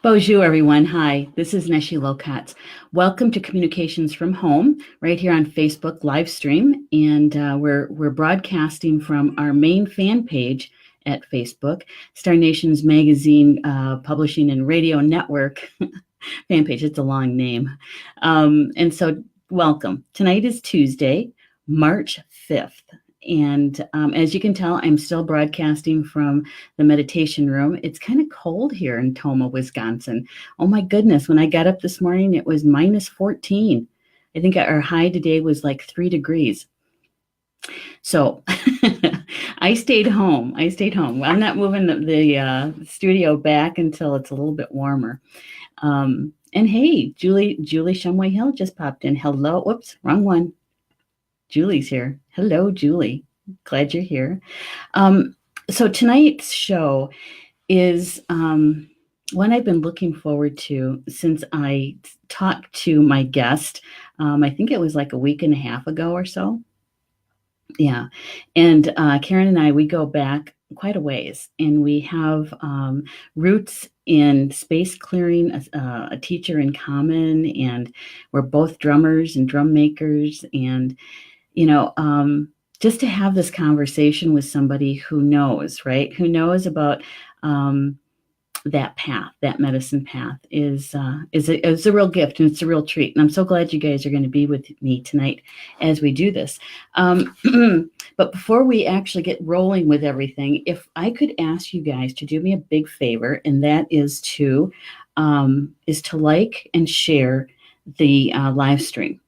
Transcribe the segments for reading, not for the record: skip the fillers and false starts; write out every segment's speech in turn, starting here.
Bonjour, everyone. Hi, this is Neshi Lokotz. Welcome to Communications from Home, right here on Facebook live stream, and we're broadcasting from our main fan page at Facebook, Star Nations Magazine Publishing and Radio Network fan page. It's a long name, and so welcome. Tonight is Tuesday, March 5th. And as you can tell, I'm still broadcasting from the meditation room. It's kind of cold here in Toma, Wisconsin. Oh my goodness, when I got up this morning, it was minus 14. I think our high today was like 3 degrees. So I stayed home. I'm not moving the studio back until it's a little bit warmer. And hey, Julie Shumway Hill just popped in. Hello. Whoops, wrong one. Julie's here. Hello, Julie. Glad you're here. So tonight's show is one I've been looking forward to since I talked to my guest. I think it was like a week and a half ago or so. Yeah. And Karyn and I, we go back quite a ways, and we have roots in space clearing, a teacher in common, and we're both drummers and drum makers. And just to have this conversation with somebody who knows, right? Who knows about that path, that medicine path is a real gift, and it's a real treat. And I'm so glad you guys are going to be with me tonight as we do this. But before we actually get rolling with everything, if I could ask you guys to do me a big favor, and that is to like and share the live stream.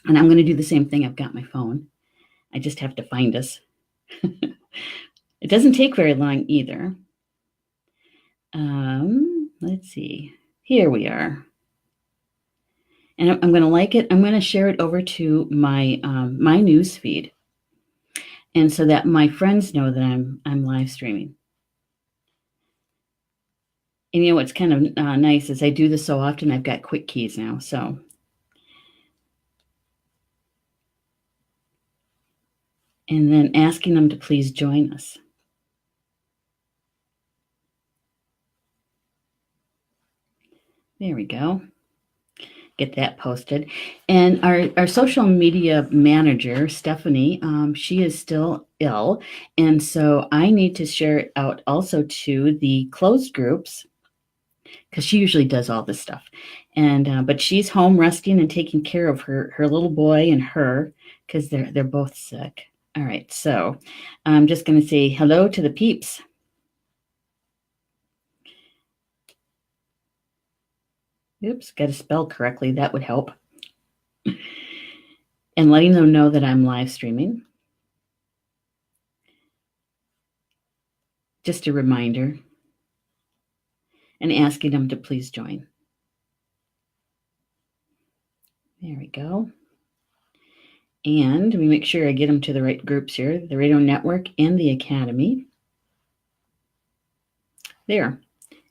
And I'm going to do the same thing. I've got my phone. I just have to find us. It doesn't take very long either. Let's see. Here we are. And I'm going to like it. I'm going to share it over to my my news feed, and so that my friends know that I'm live streaming. And what's kind of nice is I do this so often. I've got quick keys now, so. And then asking them to please join us. There we go. Get that posted. And our social media manager, Stephanie, she is still ill. And so I need to share it out also to the closed groups, because she usually does all this stuff. And but she's home resting and taking care of her little boy and her, because they're both sick. All right, so I'm just going to say hello to the peeps. Oops, got to spell correctly. That would help. And letting them know that I'm live streaming. Just a reminder. And asking them to please join. There we go. And we make sure I get them to the right groups here, the Radio Network and the Academy. There.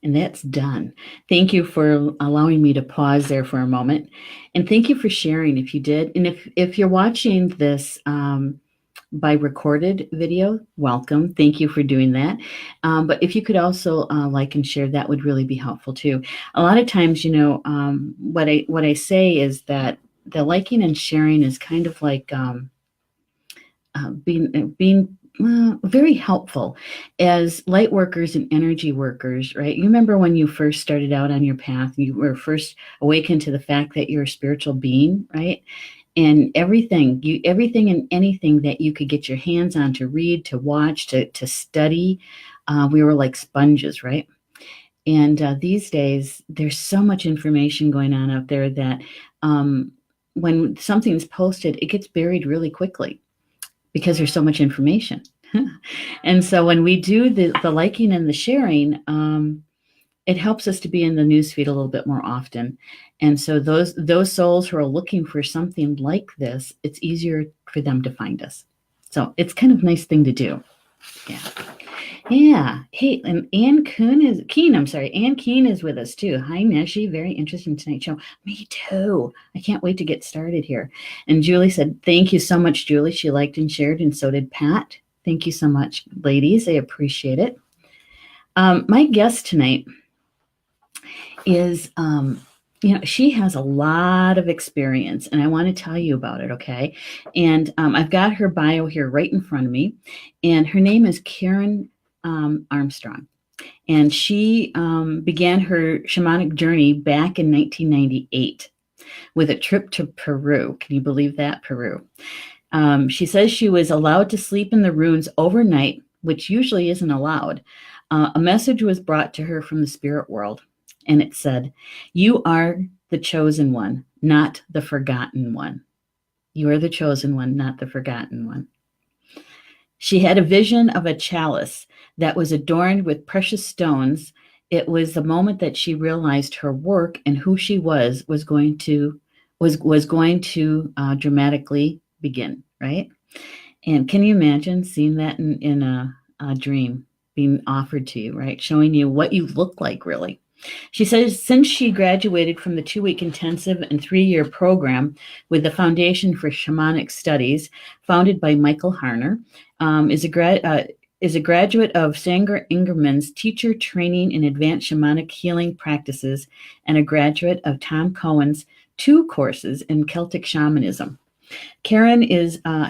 And that's done. Thank you for allowing me to pause there for a moment. And thank you for sharing if you did. And if you're watching this by recorded video, welcome. Thank you for doing that. But if you could also like and share, that would really be helpful too. A lot of times, what I say is that the liking and sharing is kind of like being very helpful as light workers and energy workers, right? You remember when you first started out on your path, you were first awakened to the fact that you're a spiritual being, right? And everything and anything that you could get your hands on to read, to watch, to study, we were like sponges, right? And these days, there's so much information going on out there that when something's posted, it gets buried really quickly because there's so much information. And so when we do the liking and the sharing, it helps us to be in the newsfeed a little bit more often. And so those souls who are looking for something like this, it's easier for them to find us. So it's kind of a nice thing to do. Yeah. Hey, and Ann Keen is with us too. Hi, Neshi. Very interesting tonight's show. Me too. I can't wait to get started here. And Julie said, thank you so much, Julie. She liked and shared, and so did Pat. Thank you so much, ladies. I appreciate it. My guest tonight is, she has a lot of experience, and I want to tell you about it, okay? And I've got her bio here right in front of me, and her name is Karyn Armstrong. And she began her shamanic journey back in 1998 with a trip to Peru. Can you believe that? Peru. She says she was allowed to sleep in the ruins overnight, which usually isn't allowed. A message was brought to her from the spirit world, and it said, "You are the chosen one, not the forgotten one. You are the chosen one, not the forgotten one." She had a vision of a chalice that was adorned with precious stones. It was the moment that she realized her work and who she was going to dramatically begin, right? And can you imagine seeing that in a dream being offered to you, right? Showing you what you look like, really. She says since she graduated from the 2-week intensive and 3-year program with the Foundation for Shamanic Studies, founded by Michael Harner, is a graduate of Sanger Ingerman's Teacher Training in Advanced Shamanic Healing Practices and a graduate of Tom Cohen's 2 courses in Celtic Shamanism. Karyn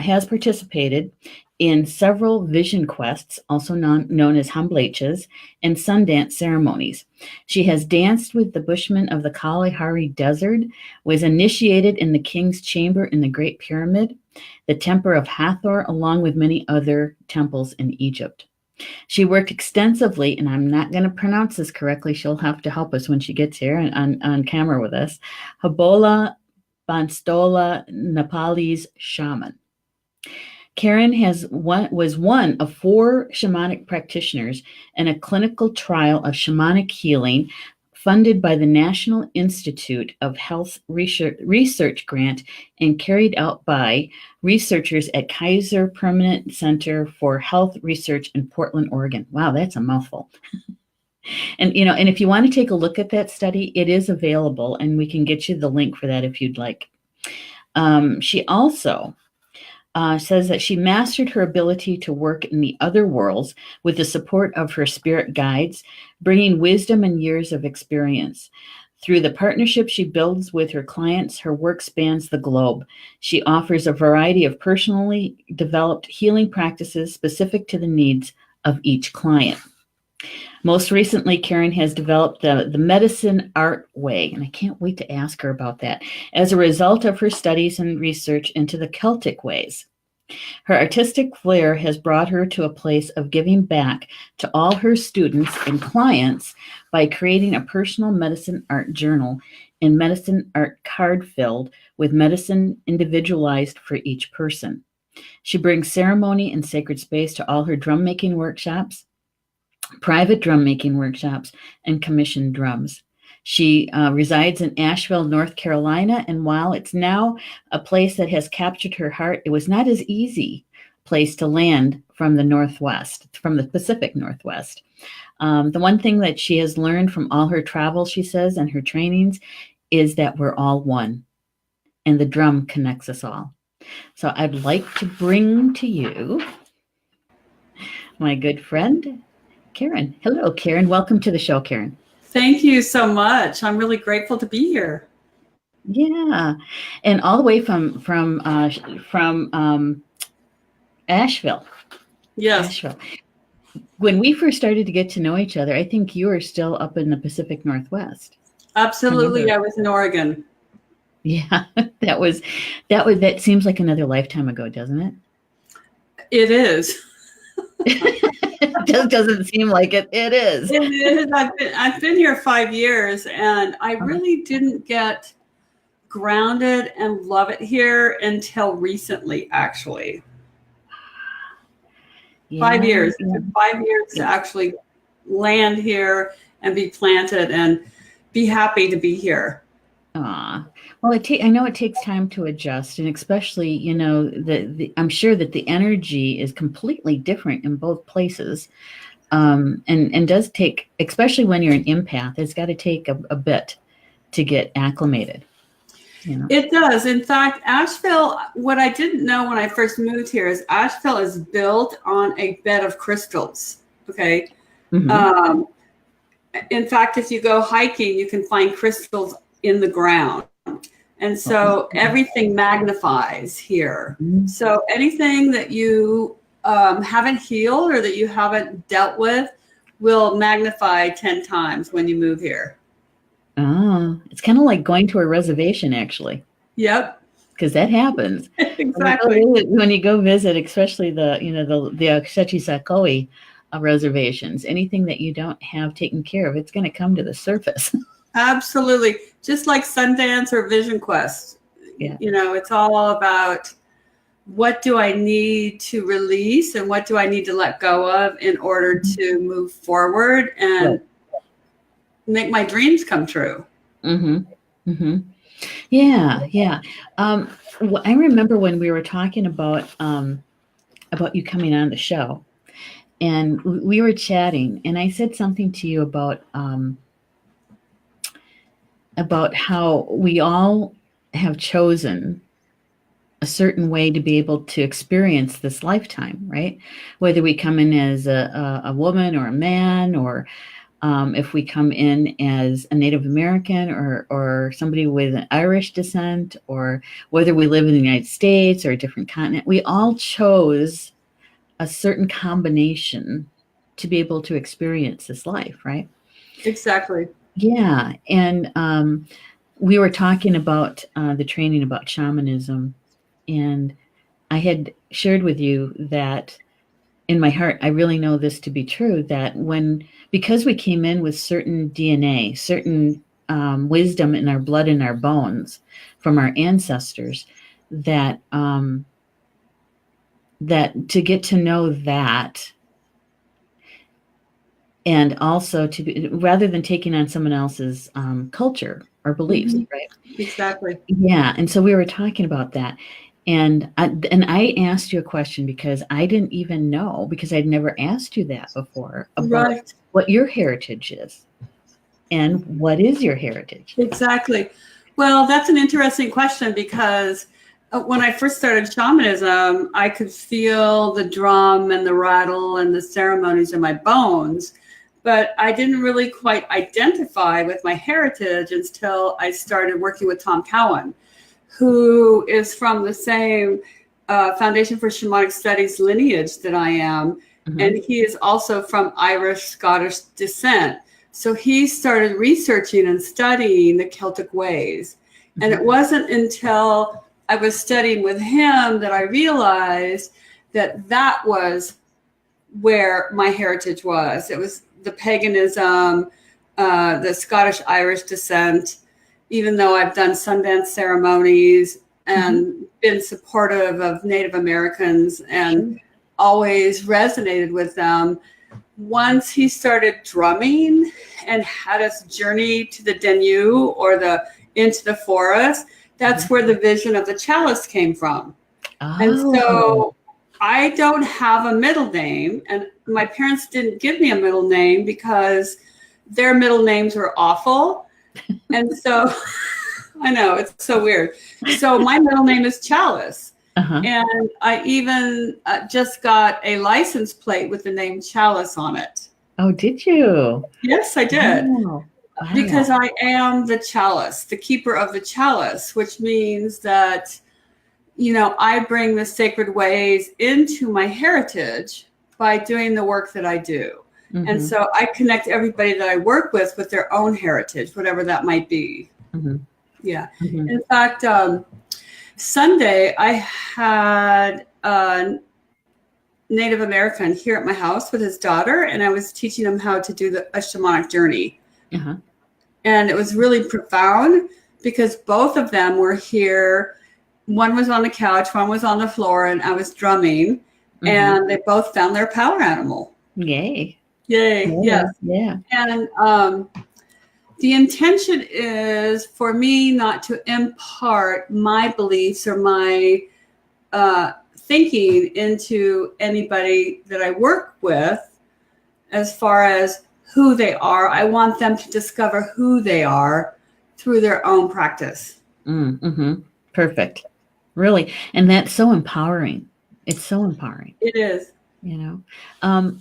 has participated in several vision quests, also known as Hambleches, and Sundance ceremonies. She has danced with the Bushmen of the Kalahari Desert, was initiated in the King's Chamber in the Great Pyramid, the Temple of Hathor, along with many other temples in Egypt. She worked extensively, and I'm not going to pronounce this correctly. She'll have to help us when she gets here on camera with us. Habola Banstola Nepalese shaman. Karyn was one of 4 shamanic practitioners in a clinical trial of shamanic healing funded by the National Institute of Health Research Grant and carried out by researchers at Kaiser Permanente Center for Health Research in Portland, Oregon. Wow, that's a mouthful. And if you want to take a look at that study, it is available, and we can get you the link for that if you'd like. She also says that she mastered her ability to work in the other worlds with the support of her spirit guides, bringing wisdom and years of experience. Through the partnership she builds with her clients, her work spans the globe. She offers a variety of personally developed healing practices specific to the needs of each client. Most recently, Karyn has developed the medicine art way, and I can't wait to ask her about that, as a result of her studies and research into the Celtic ways. Her artistic flair has brought her to a place of giving back to all her students and clients by creating a personal medicine art journal and medicine art card filled with medicine individualized for each person. She brings ceremony and sacred space to all her drum making workshops, private drum making workshops, and commissioned drums. She resides in Asheville, North Carolina, and while it's now a place that has captured her heart, it was not as easy place to land from the Northwest, from the Pacific Northwest. The one thing that she has learned from all her travels, she says, and her trainings, is that we're all one, and the drum connects us all. So I'd like to bring to you my good friend, Karyn. Hello, Karyn. Welcome to the show, Karyn. Thank you so much. I'm really grateful to be here. Yeah, and all the way from Asheville. Yes. Asheville. When we first started to get to know each other, I think you were still up in the Pacific Northwest. Absolutely, I was in Oregon. Yeah, that seems like another lifetime ago, doesn't it? It is. It just doesn't seem like it. It is. It is. I've been here 5 years, and I really didn't get grounded and love it here until recently, actually. Yeah. 5 years. It took 5 years to actually land here and be planted and be happy to be here. Well, I know it takes time to adjust, and especially, I'm sure that the energy is completely different in both places, and does take, especially when you're an empath, it's got to take a bit to get acclimated. It does. In fact, Asheville, what I didn't know when I first moved here is Asheville is built on a bed of crystals. Okay. Mm-hmm. In fact, if you go hiking, you can find crystals in the ground. And so everything magnifies here. So anything that you haven't healed or that you haven't dealt with will magnify 10 times when you move here. Oh, it's kind of like going to a reservation, actually. Yep. Because that happens. Exactly. When you go visit, especially the Okshetchie reservations, anything that you don't have taken care of, it's going to come to the surface. Absolutely. Just like Sundance or Vision Quest. Yeah. You know, it's all about what do I need to release and what do I need to let go of in order to move forward and make my dreams come true. Mm-hmm. Mm-hmm. Yeah, yeah. I remember when we were talking about you coming on the show, and we were chatting, and I said something to you about how we all have chosen a certain way to be able to experience this lifetime, right? Whether we come in as a woman or a man, or if we come in as a Native American or somebody with an Irish descent, or whether we live in the United States or a different continent, we all chose a certain combination to be able to experience this life, right? Exactly. Yeah. And we were talking about the training about shamanism, and I had shared with you that in my heart, I really know this to be true, that because we came in with certain DNA, certain wisdom in our blood and our bones from our ancestors, that to get to know that, and also to be, rather than taking on someone else's culture or beliefs, right? Exactly. Yeah. And so we were talking about that. And I asked you a question because I didn't even know, because I'd never asked you that before, about what your heritage is and what is your heritage. Exactly. Well, that's an interesting question, because when I first started shamanism, I could feel the drum and the rattle and the ceremonies in my bones, but I didn't really quite identify with my heritage until I started working with Tom Cowan, who is from the same Foundation for Shamanic Studies lineage that I am. Mm-hmm. And he is also from Irish, Scottish descent. So he started researching and studying the Celtic ways. Mm-hmm. And it wasn't until I was studying with him that I realized that that was where my heritage was. It was the paganism, the Scottish Irish descent, even though I've done Sundance ceremonies and been supportive of Native Americans and always resonated with them. Once he started drumming and had us journey to the Denyu or into the forest, that's where the vision of the chalice came from. Oh. And so I don't have a middle name, and my parents didn't give me a middle name because their middle names were awful. And so I know, it's so weird. So my middle name is Chalice. Uh-huh. And I even just got a license plate with the name Chalice on it. Oh, did you? Yes, I did. Wow. Because I am the chalice, the keeper of the chalice, which means that, you know, I bring the sacred ways into my heritage by doing the work that I do. Mm-hmm. And so I connect everybody that I work with their own heritage, whatever that might be. Mm-hmm. Yeah. Mm-hmm. In fact, Sunday, I had a Native American here at my house with his daughter, and I was teaching him how to do a shamanic journey. Uh-huh. And it was really profound because both of them were here. One was on the couch, one was on the floor, and I was drumming, and they both found their power animal. Yay. Yay. Yeah. Yes. Yeah. And the intention is for me not to impart my beliefs or my thinking into anybody that I work with as far as who they are. I want them to discover who they are through their own practice. Mm-hmm. Perfect. Really. And that's so empowering. It's so empowering. It is. You know?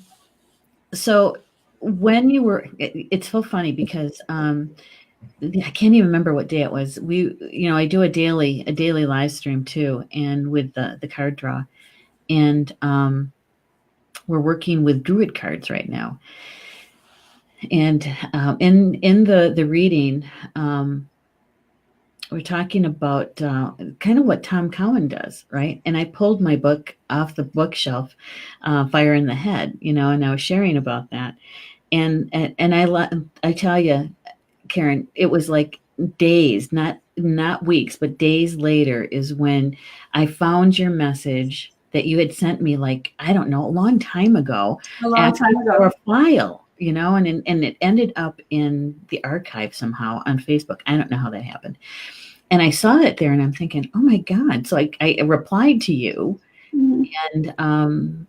So when you were, it's so funny because I can't even remember what day it was. I do a daily live stream too, and with the card draw, and we're working with Druid cards right now. And in the reading, we're talking about kind of what Tom Cowan does, right? And I pulled my book off the bookshelf, Fire in the Head, and I was sharing about that. And I tell you, Karyn, it was like days, not weeks, but days later is when I found your message that you had sent me, like, I don't know, a long time ago. A long time ago. For a file, and it ended up in the archive somehow on Facebook. I don't know how that happened. And I saw it there and I'm thinking, oh my God. So I replied to you. Mm-hmm. And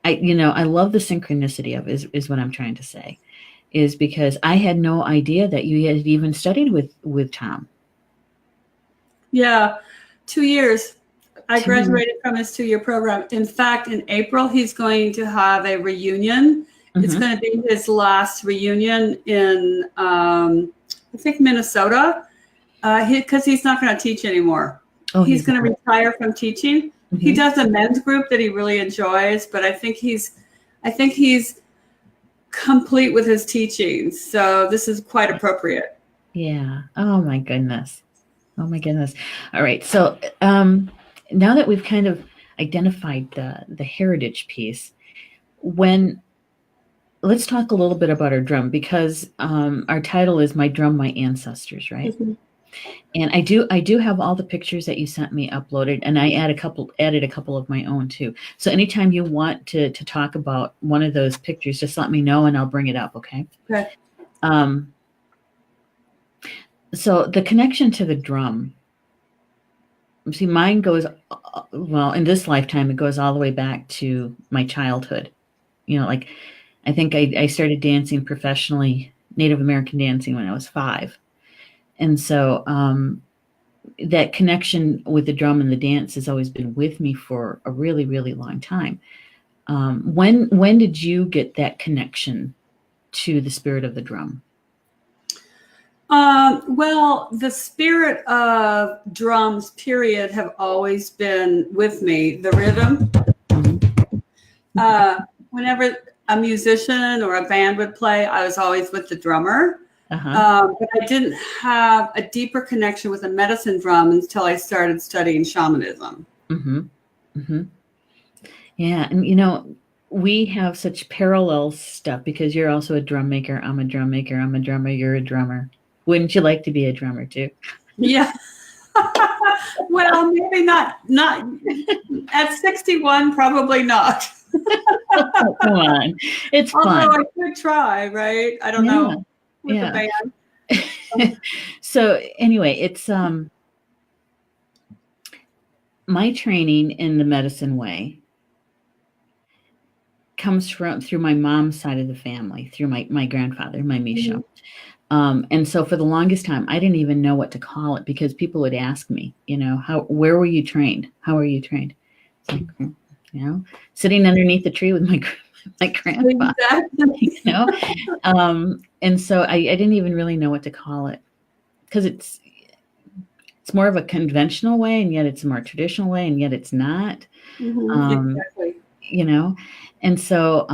I love the synchronicity of is what I'm trying to say. Is because I had no idea that you had even studied with Tom. Yeah, 2 years. I graduated from his 2-year program. In fact, in April, he's going to have a reunion. Mm-hmm. It's going to be his last reunion in, I think, Minnesota, because he's not going to teach anymore. Oh, he's going to retire from teaching. Mm-hmm. He does a men's group that he really enjoys, but I think he's complete with his teachings. So this is quite appropriate. Yeah. Oh my goodness. All right. So now that we've kind of identified the heritage piece, let's talk a little bit about our drum, because our title is My Drum, My Ancestors, right? Mm-hmm. And I do have all the pictures that you sent me uploaded, and I added a couple of my own too. So anytime you want to talk about one of those pictures, just let me know and I'll bring it up. Okay. Okay. So the connection to the drum. See, mine goes, well, in this lifetime, it goes all the way back to my childhood. Like I think I started dancing professionally, Native American dancing, when I was 5. And so that connection with the drum and the dance has always been with me for a really, really long time. When did you get that connection to the spirit of the drum? Well, the spirit of drums, period, have always been with me. The rhythm. Whenever a musician or a band would play, I was always with the drummer. Uh-huh. But I didn't have a deeper connection with a medicine drum until I started studying shamanism. Mm-hmm. Mm-hmm. Yeah. And, we have such parallel stuff because you're also a drum maker. I'm a drum maker. I'm a drummer. You're a drummer. Wouldn't you like to be a drummer too? Yeah. Well, maybe not at 61, probably not. Come on. It's fun. Although I could try, right? I don't know. With the band. So anyway, it's my training in the medicine way comes through my mom's side of the family, through my grandfather, my Misha. Mm-hmm. And so for the longest time, I didn't even know what to call it because people would ask me, where were you trained? How are you trained? It's like, sitting underneath the tree with my grandpa. Exactly. And so I didn't even really know what to call it because it's more of a conventional way, and yet it's a more traditional way, and yet it's not. Mm-hmm. Exactly. And so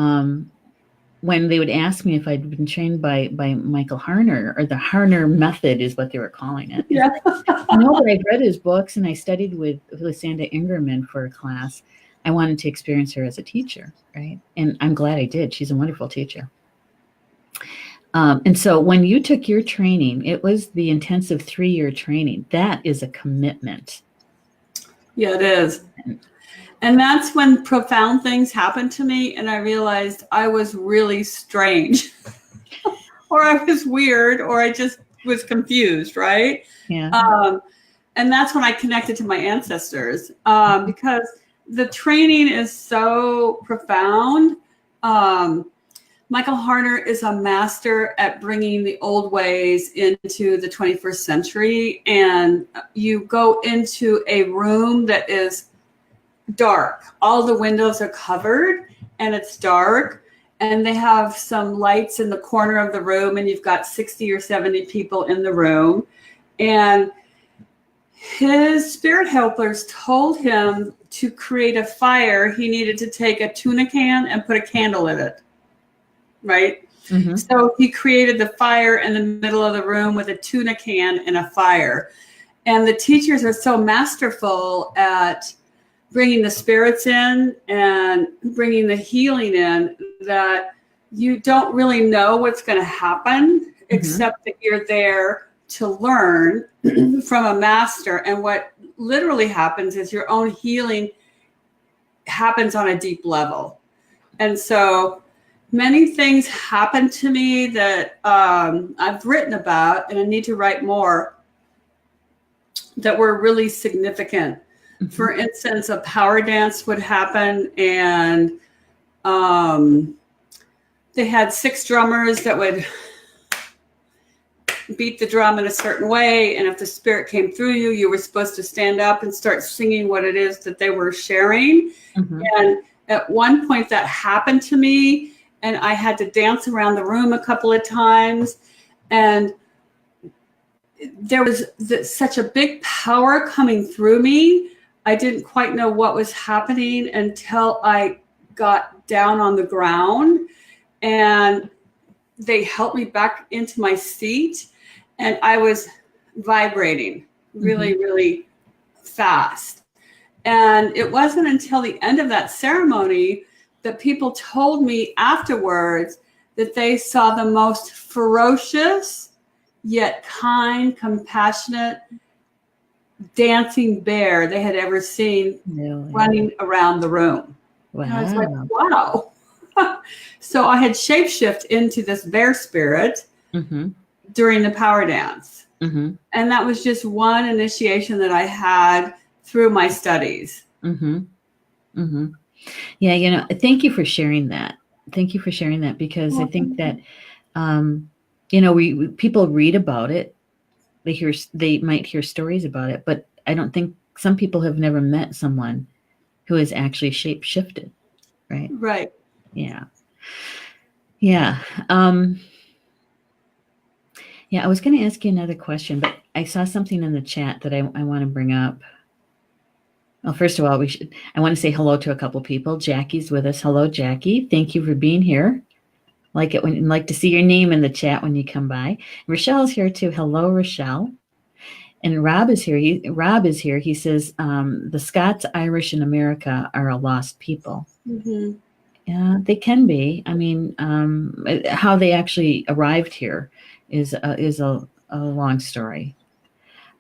when they would ask me if I'd been trained by Michael Harner, or the Harner method is what they were calling it. Yeah. No, but I've read his books and I studied with Sandra Ingerman for a class. I wanted to experience her as a teacher, right? And I'm glad I did. She's a wonderful teacher. And so when you took your training, it was the intensive 3-year training. That is a commitment. Yeah, it is. And that's when profound things happened to me, and I realized I was really strange, or I was weird, or I just was confused, right? Yeah. And that's when I connected to my ancestors, because the training is so profound. Michael Harner is a master at bringing the old ways into the 21st century, and you go into a room that is dark. All the windows are covered and it's dark, and they have some lights in the corner of the room, and you've got 60 or 70 people in the room. And his spirit helpers told him to create a fire. He needed to take a tuna can and put a candle in it, right? Mm-hmm. So he created the fire in the middle of the room with a tuna can and a fire. And the teachers are so masterful at bringing the spirits in and bringing the healing in that you don't really know what's going to happen, mm-hmm. except that you're there to learn from a master. And what literally happens is your own healing happens on a deep level. And so many things happen to me that I've written about, and I need to write more, that were really significant. Mm-hmm. For instance, a power dance would happen, and they had 6 drummers that would beat the drum in a certain way, and if the spirit came through you, you were supposed to stand up and start singing what it is that they were sharing. Mm-hmm. And at one point that happened to me, and I had to dance around the room a couple of times, and there was such a big power coming through me. I didn't quite know what was happening until I got down on the ground, and they helped me back into my seat, and I was vibrating really, mm-hmm. really fast. And it wasn't until the end of that ceremony that people told me afterwards that they saw the most ferocious, yet kind, compassionate, dancing bear they had ever seen, really? Running around the room. Wow. And I was like, wow. So I had shapeshift into this bear spirit, mm-hmm. during the power dance. Mm-hmm. And that was just one initiation that I had through my studies. Mm-hmm. Mm-hmm. Yeah, thank you for sharing that. Thank you for sharing that, because I think that, people read about it. They might hear stories about it, but I don't think some people have never met someone who has actually shape-shifted, right? Right. Yeah. Yeah. I was going to ask you another question, but I saw something in the chat that I want to bring up. Well, first of all, I want to say hello to a couple people. Jackie's with us. Hello, Jackie. Thank you for being here. Like to see your name in the chat when you come by. Rochelle's here too. Hello, Rochelle. And Rob is here. Rob is here. He says, the Scots, Irish, in America are a lost people. Mm-hmm. Yeah, they can be. I mean, how they actually arrived here is a long story.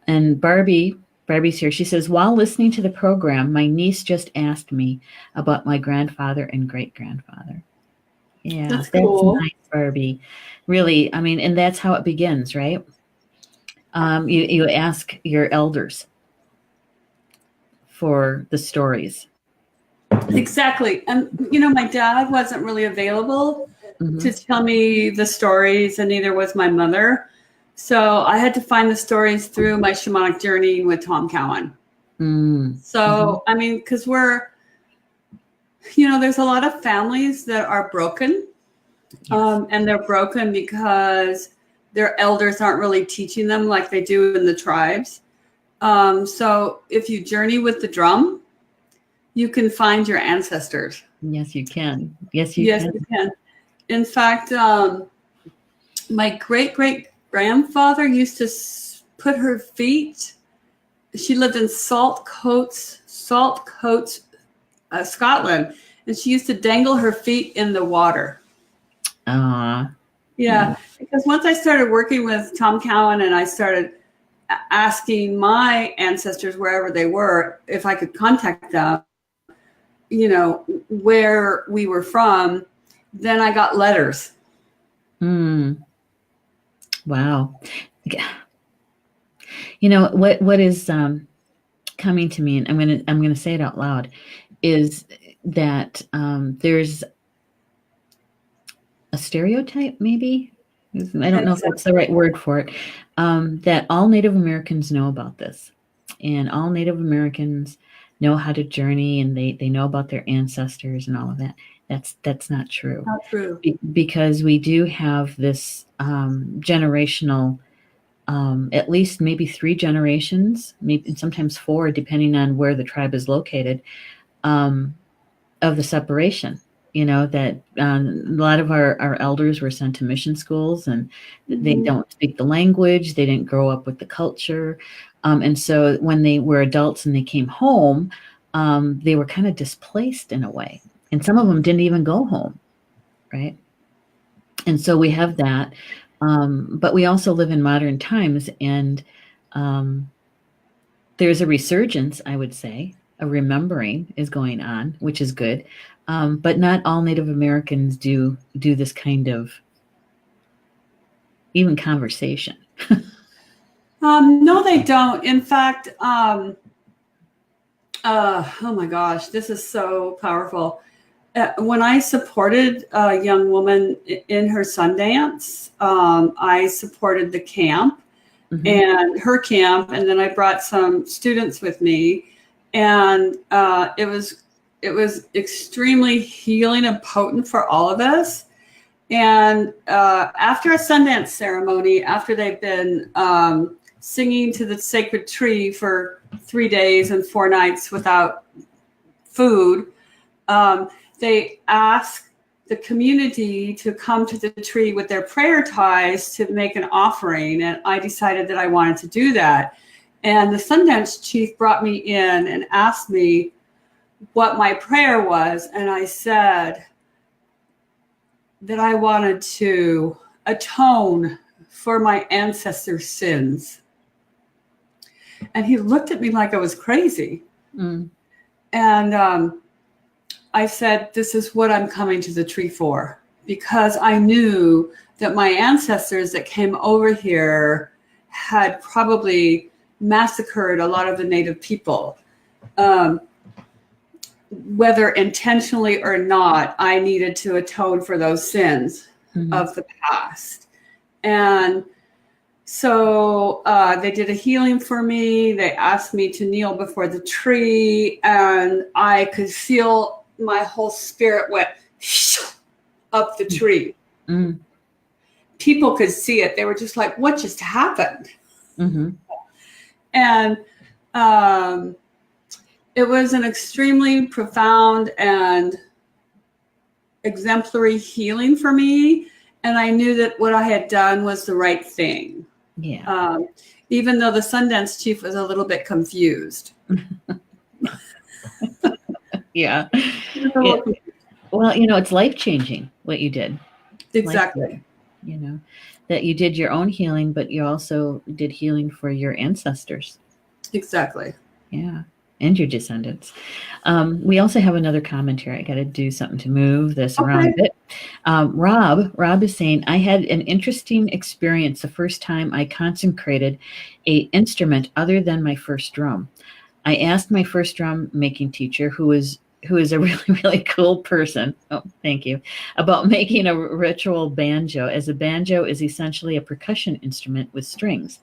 And Barbie's here. She says, while listening to the program, my niece just asked me about my grandfather and great-grandfather. Yeah, that's cool. Nice, Barbie. Really, I mean, and that's how it begins, right? You ask your elders for the stories. Exactly. And, my dad wasn't really available, mm-hmm. to tell me the stories, and neither was my mother. So I had to find the stories through my shamanic journey with Tom Cowan. Mm-hmm. So, I mean, because there's a lot of families that are broken, yes. And they're broken because their elders aren't really teaching them like they do in the tribes. So if you journey with the drum, you can find your ancestors. Yes, you can. Yes, you can. In fact, my great-great-grandfather used to put her feet. She lived in Saltcoats, Scotland, and she used to dangle her feet in the water. Yeah, because once I started working with Tom Cowan and I started asking my ancestors wherever they were if I could contact them, where we were from, then I got letters. Wow. What is coming to me, and I'm gonna say it out loud, is that there's a stereotype, maybe. I don't know if that's the right word for it, that all Native Americans know about this, and all Native Americans know how to journey, and they know about their ancestors and all of that. That's not true. Not true. Because we do have this generational, at least maybe 3 generations, maybe sometimes 4, depending on where the tribe is located, of the separation. That a lot of our elders were sent to mission schools, and they don't speak the language. They didn't grow up with the culture. And so when they were adults and they came home, they were kind of displaced in a way. And some of them didn't even go home, right? And so we have that. But we also live in modern times, and there's a resurgence, I would say. A remembering is going on, which is good. But not all Native Americans do this kind of even conversation. No, they don't. In fact, oh my gosh, this is so powerful. When I supported a young woman in her Sundance, I supported the camp and her camp, and then I brought some students with me, and it was extremely healing and potent for all of us. And after a Sundance ceremony, after they've been singing to the sacred tree for 3 days and 4 nights without food, they asked the community to come to the tree with their prayer ties to make an offering. And I decided that I wanted to do that. And the Sundance chief brought me in and asked me what my prayer was. And I said that I wanted to atone for my ancestors' sins. And he looked at me like I was crazy. And I said, this is what I'm coming to the tree for, because I knew that my ancestors that came over here had probably massacred a lot of the Native people. Whether intentionally or not, I needed to atone for those sins of the past. And so they did a healing for me. They asked me to kneel before the tree, and I could feel my whole spirit went up the tree. People could see it. They were just like, what just happened? And it was an extremely profound and exemplary healing for me. And I knew that what I had done was the right thing. Yeah. Even though the Sundance chief was a little bit confused. Yeah. Well, it's life-changing what you did. Exactly. That you did your own healing, but you also did healing for your ancestors. Exactly. Yeah. And your descendants. We also have another comment here. I got to do something to move this around a bit. Rob is saying, I had an interesting experience the first time I consecrated an instrument other than my first drum. I asked my first drum making teacher, who is a really, really cool person. Oh, thank you. About making a ritual banjo, as a banjo is essentially a percussion instrument with strings.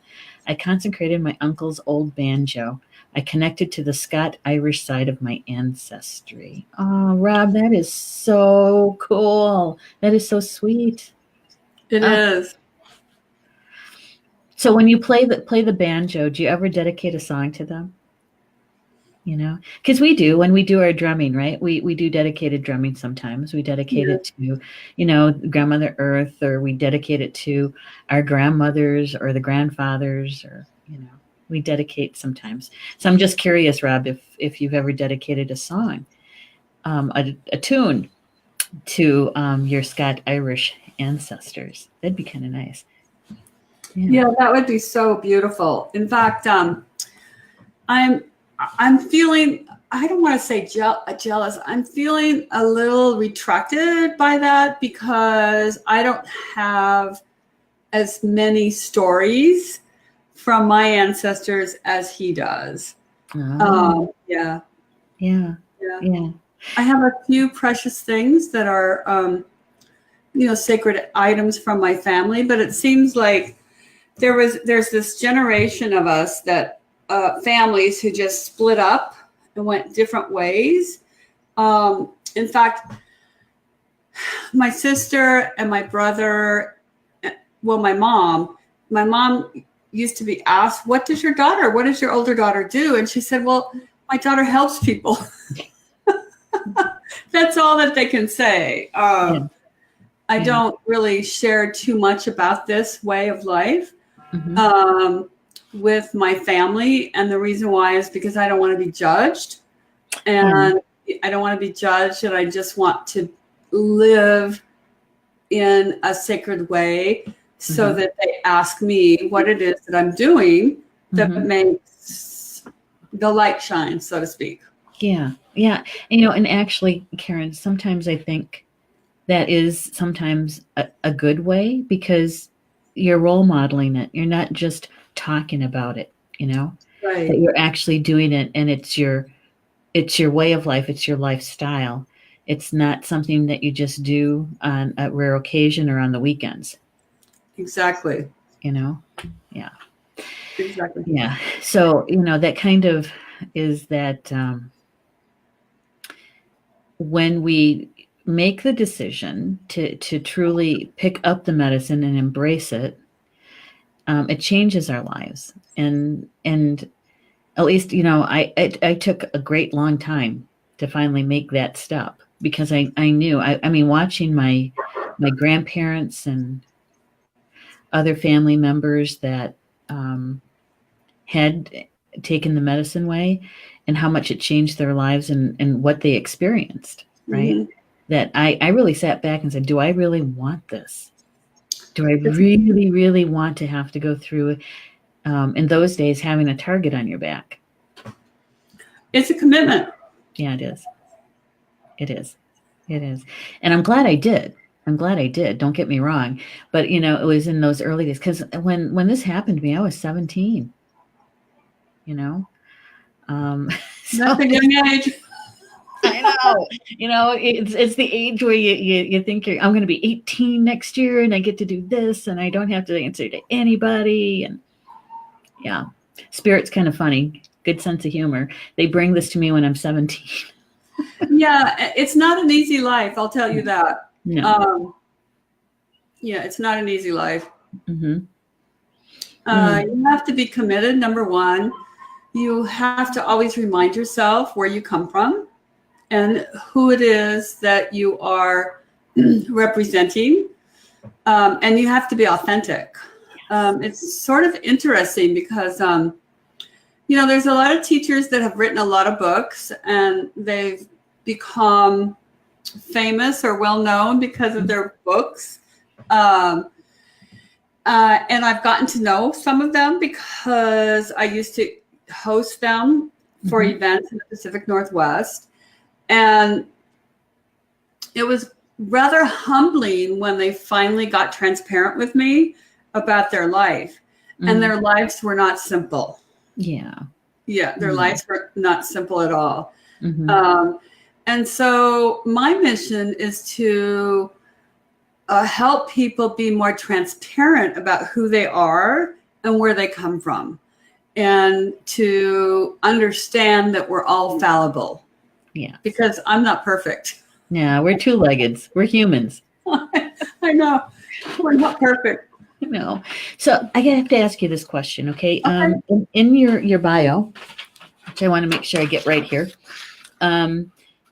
I consecrated my uncle's old banjo. I connected to the Scot-Irish side of my ancestry. Oh, Rob, that is so cool. That is so sweet. It is. So when you play the banjo, do you ever dedicate a song to them? Because we do when we do our drumming, right? We do dedicated drumming sometimes. We dedicate it to, Grandmother Earth, or we dedicate it to our grandmothers or the grandfathers, or, we dedicate sometimes. So I'm just curious, Rob, if you've ever dedicated a song, a tune to your Scot-Irish ancestors. That'd be kind of nice. Yeah, that would be so beautiful. In fact, I'm feeling, I don't want to say jealous. I'm feeling a little retracted by that, because I don't have as many stories from my ancestors as he does. Yeah. I have a few precious things that are, sacred items from my family, but it seems like there's this generation of us that families who just split up and went different ways. In fact, my sister and my brother, well, my mom used to be asked, what does your older daughter do? And she said, well, my daughter helps people. That's all that they can say. I don't really share too much about this way of life with my family. And the reason why is because I don't want to be judged. And I don't want to be judged. And I just want to live in a sacred way so that they ask me what it is that I'm doing that makes the light shine, so to speak. Yeah. Yeah. And actually, Karyn, sometimes I think that is sometimes a good way, because you're role modeling it. You're not just talking about it, Right. But you're actually doing it, and it's your way of life. It's your lifestyle. It's not something that you just do on a rare occasion or on the weekends. Exactly. Yeah. Exactly. Yeah. So, that kind of is that when we make the decision to truly pick up the medicine and embrace it, it changes our lives. And at least, I took a great long time to finally make that step, because I knew, I mean, watching my grandparents and other family members that had taken the medicine way, and how much it changed their lives and what they experienced, right? That I really sat back and said, do I really want this? Do I really, really want to have to go through, in those days, having a target on your back? It's a commitment. Yeah, it is. It is. It is. And I'm glad I did. Don't get me wrong. But, it was in those early days, because when this happened to me, I was 17, So, That's a young age. I know, it's the age where you think I'm going to be 18 next year, and I get to do this, and I don't have to answer to anybody. And yeah, Spirit's kind of funny. Good sense of humor. They bring this to me when I'm 17. Yeah, it's not an easy life. I'll tell you that. No. Yeah, it's not an easy life. Mm-hmm. You have to be committed. Number one, you have to always remind yourself where you come from and who it is that you are representing. And you have to be authentic. It's sort of interesting because, there's a lot of teachers that have written a lot of books, and they've become famous or well-known because of their books. And I've gotten to know some of them because I used to host them for events in the Pacific Northwest. And it was rather humbling when they finally got transparent with me about their life. And their lives were not simple. Yeah, their lives were not simple at all. And so my mission is to help people be more transparent about who they are and where they come from, and to understand that we're all fallible. Yeah. Because I'm not perfect. Yeah, we're two-leggeds. We're humans. I know. We're not perfect. No. So I have to ask you this question, okay? In your bio, which I want to make sure I get right here,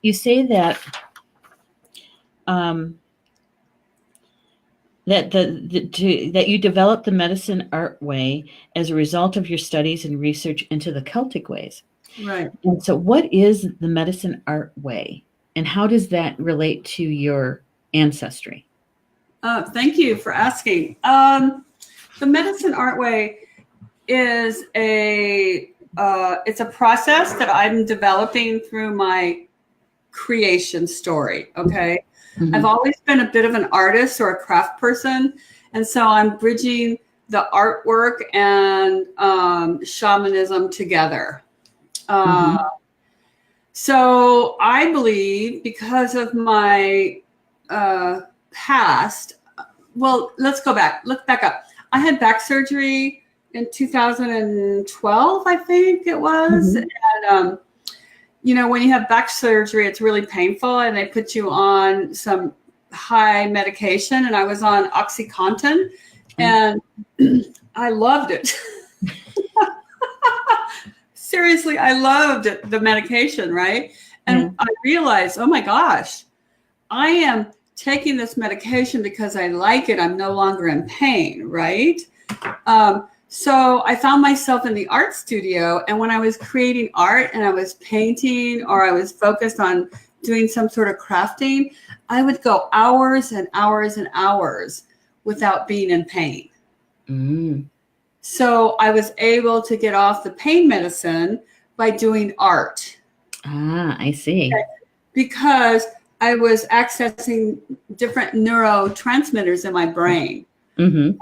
you say that that you developed the medicine art way as a result of your studies and research into the Celtic ways. Right. And so what is the medicine art way, and how does that relate to your ancestry? Thank you for asking. The medicine art way is it's a process that I'm developing through my creation story. Okay. I've always been a bit of an artist or a craft person. And so I'm bridging the artwork and shamanism together. So I believe, because of my past, well, let's back up. I had back surgery in 2012, I think it was. And, when you have back surgery, it's really painful, and they put you on some high medication, and I was on OxyContin, and I loved it. Seriously, I loved it, the medication, right? And I realized, oh my gosh, I am taking this medication because I like it. I'm no longer in pain, right? So I found myself in the art studio, and when I was creating art and I was painting or I was focused on doing some sort of crafting, I would go hours and hours and hours without being in pain. Mm. So I was able to get off the pain medicine by doing art. Ah, I see. Because I was accessing different neurotransmitters in my brain. Mm-hmm.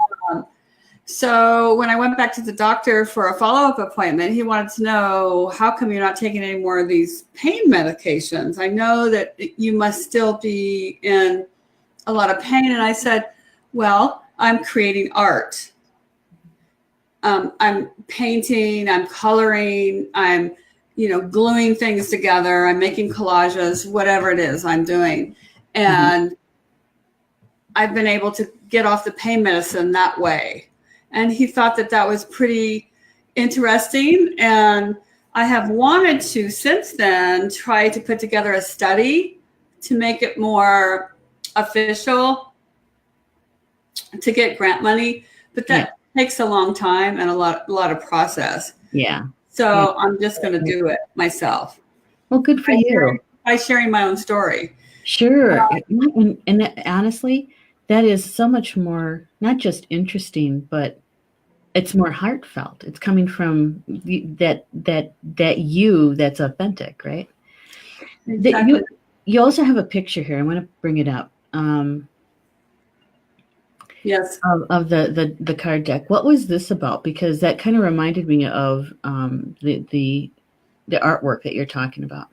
So when I went back to the doctor for a follow-up appointment, he wanted to know, how come you're not taking any more of these pain medications? I know that you must still be in a lot of pain. And I said, well, I'm creating art. I'm painting, I'm coloring, I'm, gluing things together. I'm making collages, whatever it is I'm doing. And I've been able to get off the pain medicine that way. And he thought that that was pretty interesting. And I have wanted to, since then, try to put together a study to make it more official, to get grant money. But that takes a long time and a lot of process. Yeah. So I'm just going to do it myself. Well, good for you. By sharing my own story. Sure. And that, honestly, that is so much more, not just interesting, but it's more heartfelt. It's coming from that you that's authentic, right? Exactly. You also have a picture here. I want to bring it up. Yes. Of the card deck. What was this about? Because that kind of reminded me of the artwork that you're talking about.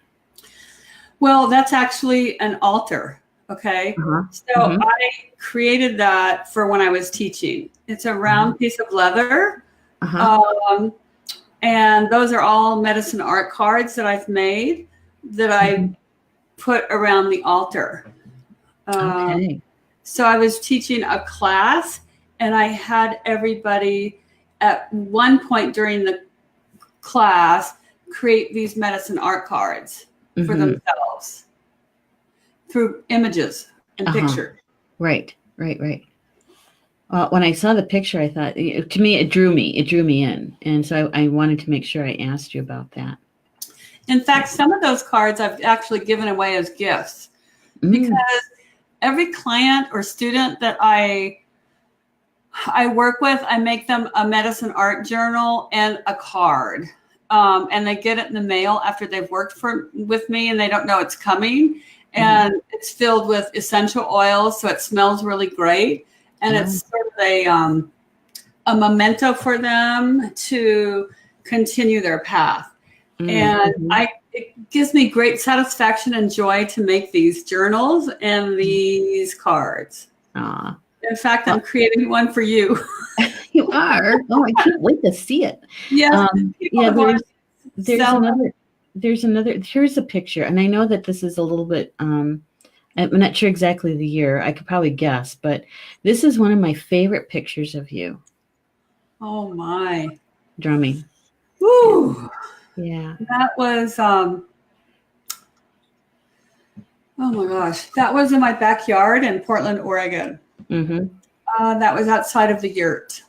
Well, that's actually an altar. Okay. So I created that for when I was teaching. It's a round piece of leather. And those are all medicine art cards that I've made that I put around the altar. Okay. So I was teaching a class, and I had everybody at one point during the class create these medicine art cards for themselves through images and pictures. Right. When I saw the picture, I thought, to me, it drew me in. And so I wanted to make sure I asked you about that. In fact, some of those cards I've actually given away as gifts because every client or student that I work with, I make them a medicine art journal and a card. And they get it in the mail after they've worked with me and they don't know it's coming. And it's filled with essential oils, so it smells really great. And it's sort of a memento for them to continue their path. And it gives me great satisfaction and joy to make these journals and these cards. In fact, I'm creating one for you. You are? Oh, I can't wait to see it. Yeah. Here's a picture. And I know that this is a little bit, I'm not sure exactly the year. I could probably guess, but this is one of my favorite pictures of you. Oh my. Drumming. Woo. Yeah. That was, oh my gosh. That was in my backyard in Portland, Oregon. That was outside of the yurt.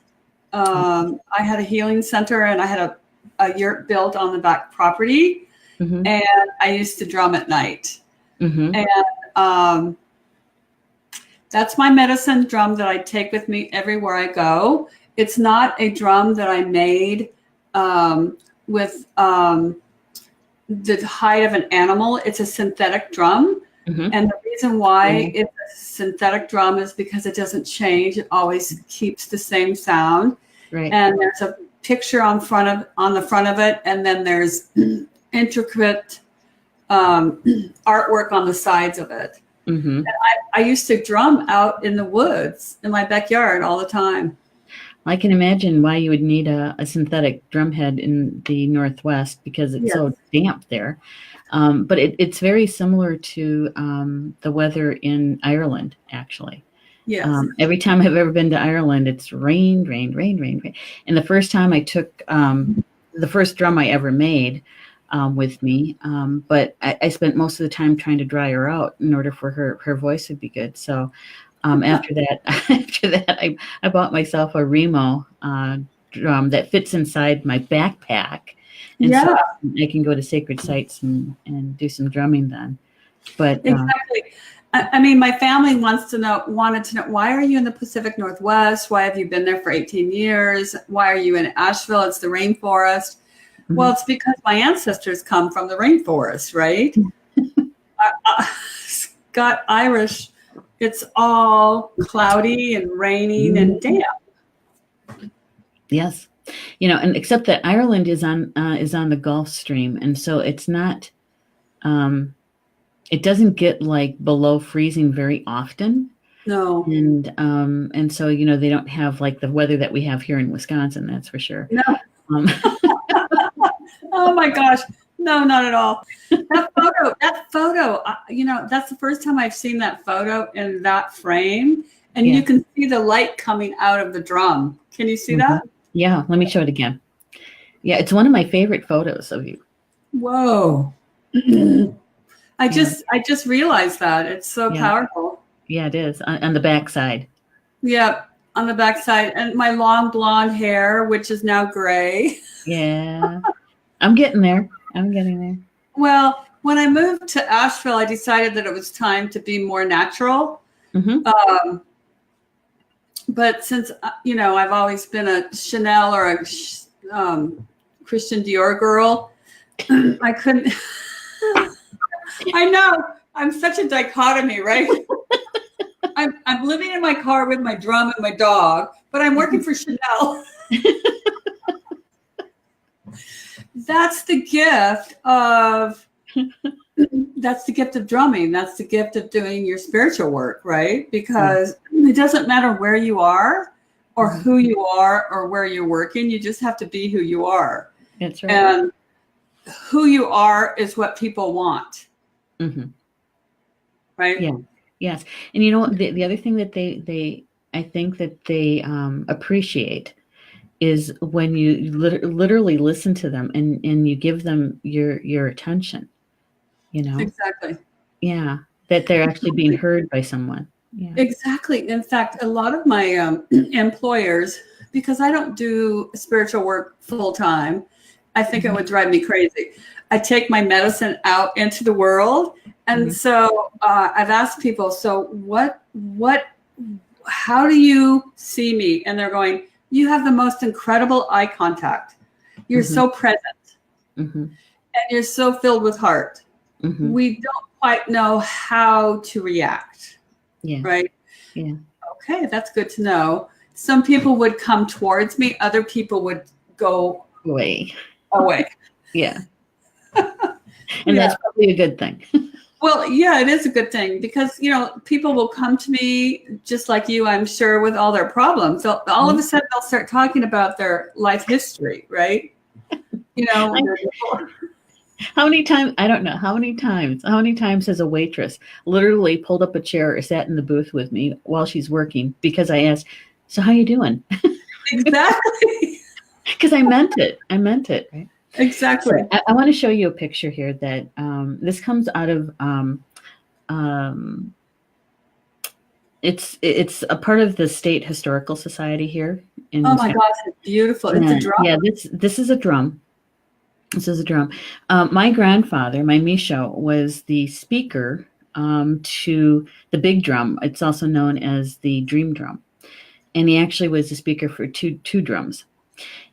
I had a healing center and I had a yurt built on the back property. And I used to drum at night. And that's my medicine drum that I take with me everywhere I go. It's not a drum that I made with the hide of an animal. It's a synthetic drum. And the reason why it's a synthetic drum is because it doesn't change. It always keeps the same sound. Right. And there's a picture on the front of it, and then there's intricate artwork on the sides of it. And I used to drum out in the woods in my backyard all the time. I can imagine why you would need a synthetic drum head in the Northwest because it's Yes. so damp there. But it's very similar to the weather in Ireland, actually. Yes. Every time I've ever been to Ireland, it's rain, rain, rain, rain, rain. And the first time I took the first drum I ever made with me, but I spent most of the time trying to dry her out in order for her voice to be good. So after that, I bought myself a Remo drum that fits inside my backpack, and so Yeah, I can go to sacred sites and do some drumming then. But exactly. I mean, my family wanted to know, why are you in the Pacific Northwest? Why have you been there for 18 years? Why are you in Asheville? It's the rainforest. Well, it's because my ancestors come from the rainforest, right? Scott Irish, it's all cloudy and raining and damp. Yes, and except that Ireland is on the Gulf Stream, and so it's not. It doesn't get like below freezing very often, No, and so they don't have like the weather that we have here in Wisconsin. That's for sure. no. Um, Oh my gosh. No, not at all. That photo, that's the first time I've seen that photo in that frame. And Yeah. you can see the light coming out of the drum. Can you see that? Yeah, let me show it again. Yeah, it's one of my favorite photos of you. Whoa. I just realized that. It's so powerful. Yeah, it is on the back side. Yeah, on the backside. And my long blonde hair, which is now gray. Yeah, I'm getting there. Well, when I moved to Asheville, I decided that it was time to be more natural. Mm-hmm. But since, I've always been a Chanel or a Christian Dior girl, I couldn't. I know. I'm such a dichotomy, right? I'm living in my car with my drum and my dog, but I'm working for Chanel. That's the gift of drumming. That's the gift of doing your spiritual work, right? Because it doesn't matter where you are or who you are or where you're working. You just have to be who you are. That's right. And who you are is what people want. Mm-hmm. Right? Yeah. Yes. And the other thing that I think that they appreciate is when you literally listen to them and you give them your attention, Exactly. Yeah, that they're actually being heard by someone. Yeah. Exactly. In fact, a lot of my employers, because I don't do spiritual work full time, I think it would drive me crazy. I take my medicine out into the world. And so I've asked people, so how do you see me? And they're going, you have the most incredible eye contact. You're so present and you're so filled with heart. We don't quite know how to react. Yeah. Right? Yeah. Okay, that's good to know. Some people would come towards me. Other people would go away. Yeah. And that's probably a good thing. Well, yeah, it is a good thing because, people will come to me just like you, I'm sure, with all their problems. So all of a sudden they'll start talking about their life history, right? How many times, I don't know, how many times has a waitress literally pulled up a chair or sat in the booth with me while she's working because I asked, so how you doing? Exactly. Because I meant it, right? Exactly. So I want to show you a picture here that this comes out of it's a part of the State Historical Society here. Oh my gosh, it's beautiful. It's a drum. Yeah, this is a drum. This is a drum. My grandfather, my Misho, was the speaker to the big drum. It's also known as the dream drum. And he actually was the speaker for two drums.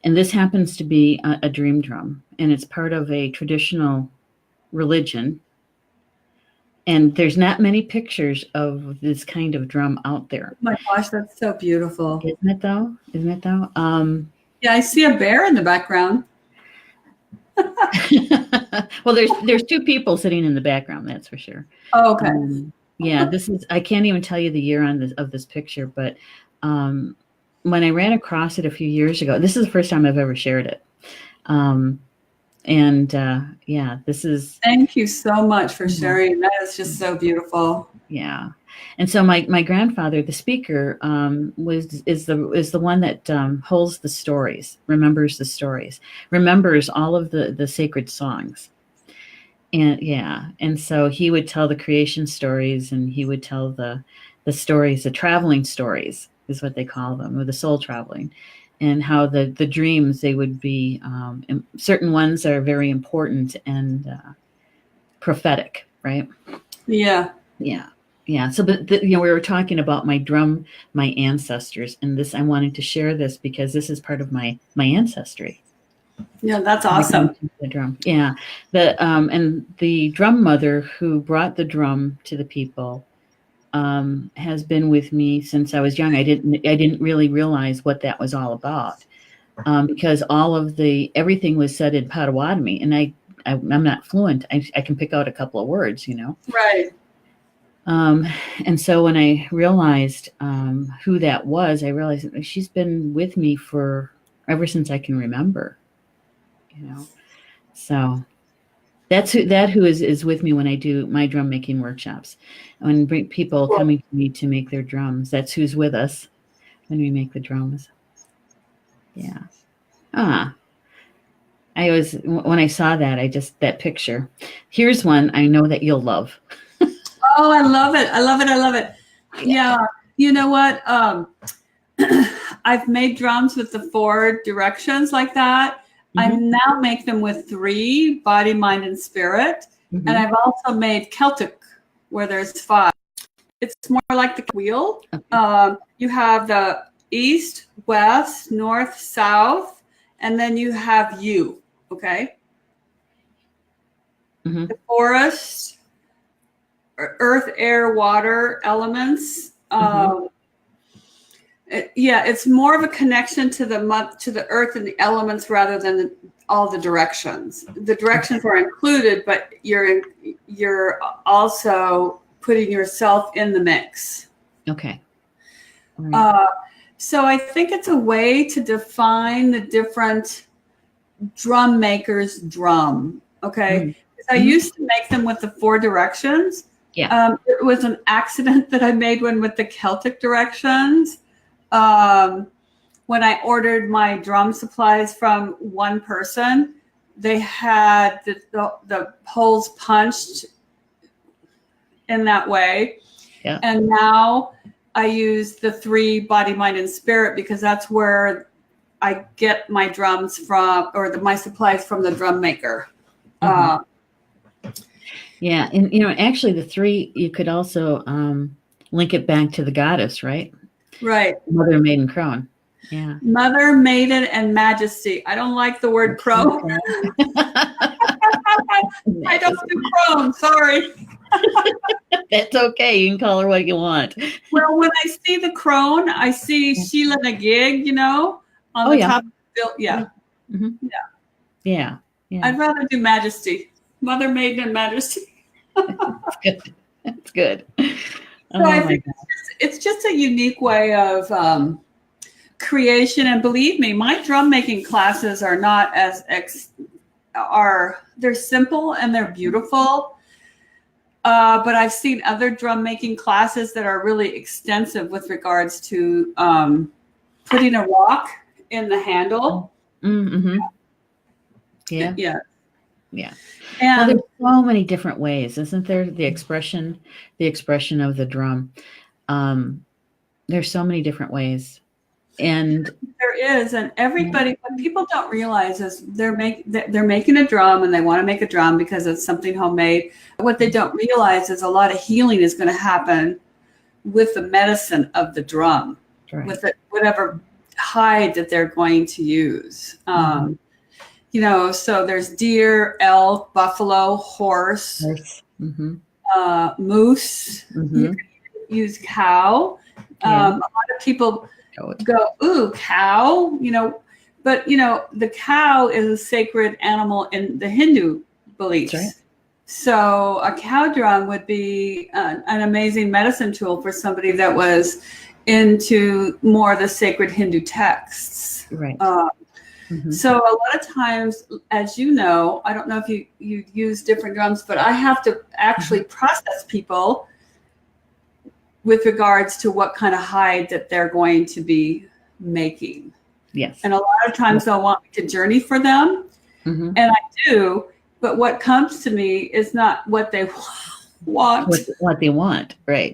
And this happens to be a dream drum. And it's part of a traditional religion. And there's not many pictures of this kind of drum out there. Oh my gosh, that's so beautiful. Isn't it though? Yeah, I see a bear in the background. Well, there's two people sitting in the background, that's for sure. Oh, okay. Yeah, this is, I can't even tell you the year of this picture, but when I ran across it a few years ago, this is the first time I've ever shared it. Yeah, this is. Thank you so much for sharing. That is just so beautiful. Yeah. And so my grandfather, the speaker, is the one that holds the stories, remembers the stories, remembers all of the sacred songs. And yeah, and so he would tell the creation stories, and he would tell the stories, the traveling stories is what they call them, or the soul traveling, and how the dreams, they would be certain ones are very important and prophetic, right? Yeah. Yeah. Yeah. So, but we were talking about my ancestors, and this, I wanted to share this because this is part of my ancestry. Yeah, that's awesome. The drum. Yeah. And the drum mother who brought the drum to the people has been with me since I was young. I didn't really realize what that was all about because everything was said in Potawatomi, and I'm not fluent. I can pick out a couple of words, Right. And so when I realized who that was, I realized that she's been with me ever since I can remember. So that's who is with me when I do my drum making workshops. When bring people coming to me to make their drums, that's who's with us when we make the drums. Yeah. When I saw that, that picture. Here's one I know that you'll love. Oh, I love it. I love it. I love it. Yeah. You know what? I've made drums with the 4 directions like that. I now make them with 3, body, mind, and spirit. And I've also made Celtic, where there's 5. It's more like the wheel. Okay. You have the east, west, north, south, and then you have you, okay? The forest, earth, air, water elements. It's more of a connection to the earth and the elements rather than all the directions. The directions are included, but you're also putting yourself in the mix. Okay. So I think it's a way to define the different drum makers' drum. Okay. I used to make them with the 4 directions. Yeah. It was an accident that I made one with the Celtic directions. When I ordered my drum supplies from one person, they had the holes punched in that way. Yeah. And now I use the 3 body, mind, and spirit because that's where I get my drums from, or my supplies from the drum maker. Yeah. And, actually the 3, you could also link it back to the goddess, right? Right. Mother, Maiden, Crone. Yeah. Mother, Maiden, and Majesty. I don't like the word crone. I don't do crone. Sorry. That's okay. You can call her what you want. Well, when I see the crone, I see Sheila Nagig, on the top of the bill. Yeah. Yeah. I'd rather do Majesty. Mother, Maiden, and Majesty. That's good. So I think it's just a unique way of creation. And believe me, my drum making classes are not as they're simple and they're beautiful. But I've seen other drum making classes that are really extensive with regards to putting a rock in the handle. Yeah. Yeah. Yeah. And there's so many different ways, isn't there? The expression of the drum. There's so many different ways. And there is, and everybody, what people don't realize is they're making a drum and they want to make a drum because it's something homemade. What they don't realize is a lot of healing is going to happen with the medicine of the drum, with whatever hide that they're going to use. So there's deer, elk, buffalo, horse, moose. You can use cow. A lot of people go, ooh, cow, but the cow is a sacred animal in the Hindu beliefs. Right. So a cow drum would be an amazing medicine tool for somebody that was into more of the sacred Hindu texts. Right. So a lot of times, as you know, I don't know if you use different drums, but I have to actually process people with regards to what kind of hide that they're going to be making. Yes. And a lot of times they'll want me to journey for them. And I do, but what comes to me is not what they want. What they want, right.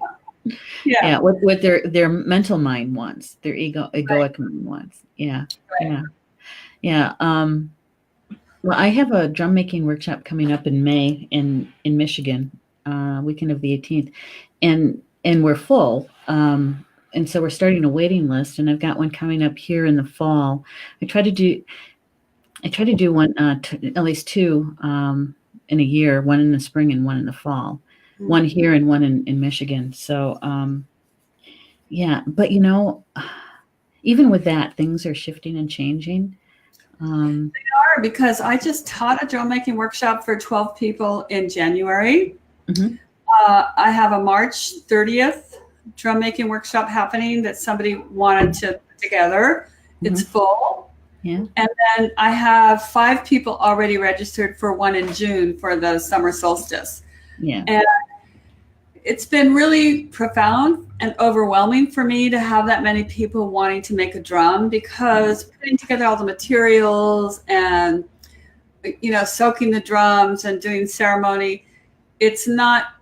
Yeah, what their mental mind wants, their egoic mind wants. Yeah. Well, I have a drum making workshop coming up in May in Michigan, weekend of the 18th, and we're full. And so we're starting a waiting list, and I've got one coming up here in the fall. I try to do one, at least two in a year, one in the spring and one in the fall, one here and one in Michigan. So, but even with that, things are shifting and changing. They are, because I just taught a drum making workshop for 12 people in January. I have a March 30th drum making workshop happening that somebody wanted to put together. It's full. And then I have 5 people already registered for one in June for the summer solstice. And it's been really profound and overwhelming for me to have that many people wanting to make a drum, because putting together all the materials and, soaking the drums and doing ceremony, it's not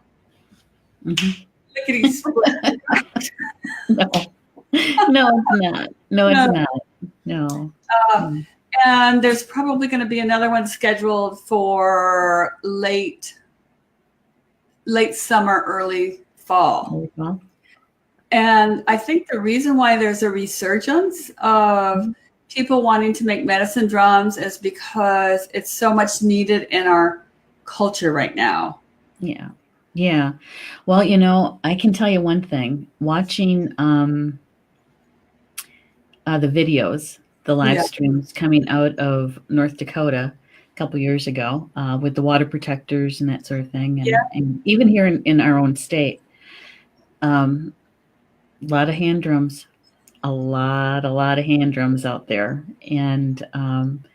lickety split. No, it's not. No, it's not. No. And there's probably going to be another one scheduled for late summer, early fall. And I think the reason why there's a resurgence of people wanting to make medicine drums is because it's so much needed in our culture right now. Yeah. Well, I can tell you one thing. Watching the videos, the live streams coming out of North Dakota a couple years ago with the water protectors and that sort of thing. And even here in our own state, a lot of hand drums, a lot of hand drums out there. And, and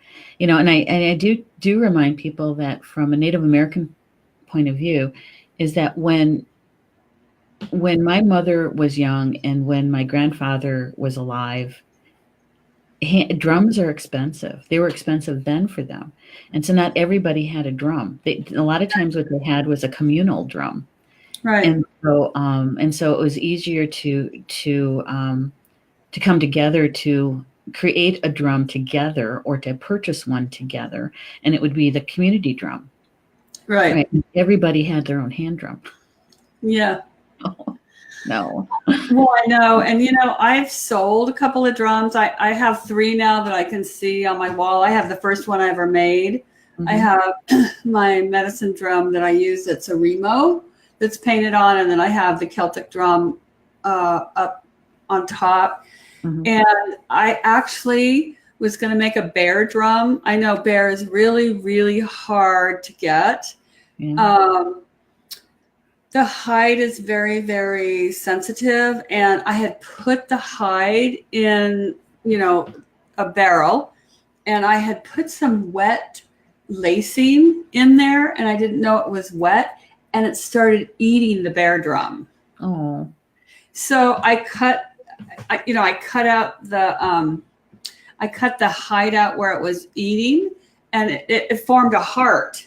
I do remind people that from a Native American point of view is that when my mother was young and when my grandfather was alive, drums are expensive. They were expensive then for them. And so not everybody had a drum. A lot of times what they had was a communal drum. Right. And so it was easier to come together to create a drum together or to purchase one together. And it would be the community drum. Right. Everybody had their own hand drum. Yeah. No. Well, I know. And, I've sold a couple of drums. I have 3 now that I can see on my wall. I have the first one I ever made. I have my medicine drum that I use. It's a Remo that's painted on. And then I have the Celtic drum up on top. And I actually was going to make a bear drum. I know bear is really, really hard to get. The hide is very, very sensitive, and I had put the hide in, a barrel, and I had put some wet lacing in there, and I didn't know it was wet, and it started eating the bear drum. Oh. So I cut out I cut the hide out where it was eating, and it formed a heart.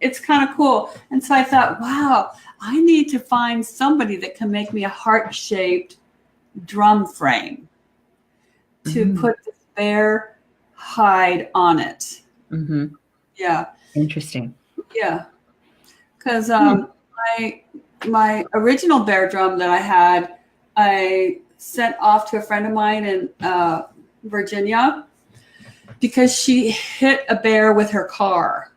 It's kind of cool. And so I thought, wow, I need to find somebody that can make me a heart-shaped drum frame to put the bear hide on it. Yeah. Interesting. Yeah. Because my original bear drum that I had, I sent off to a friend of mine in Virginia because she hit a bear with her car.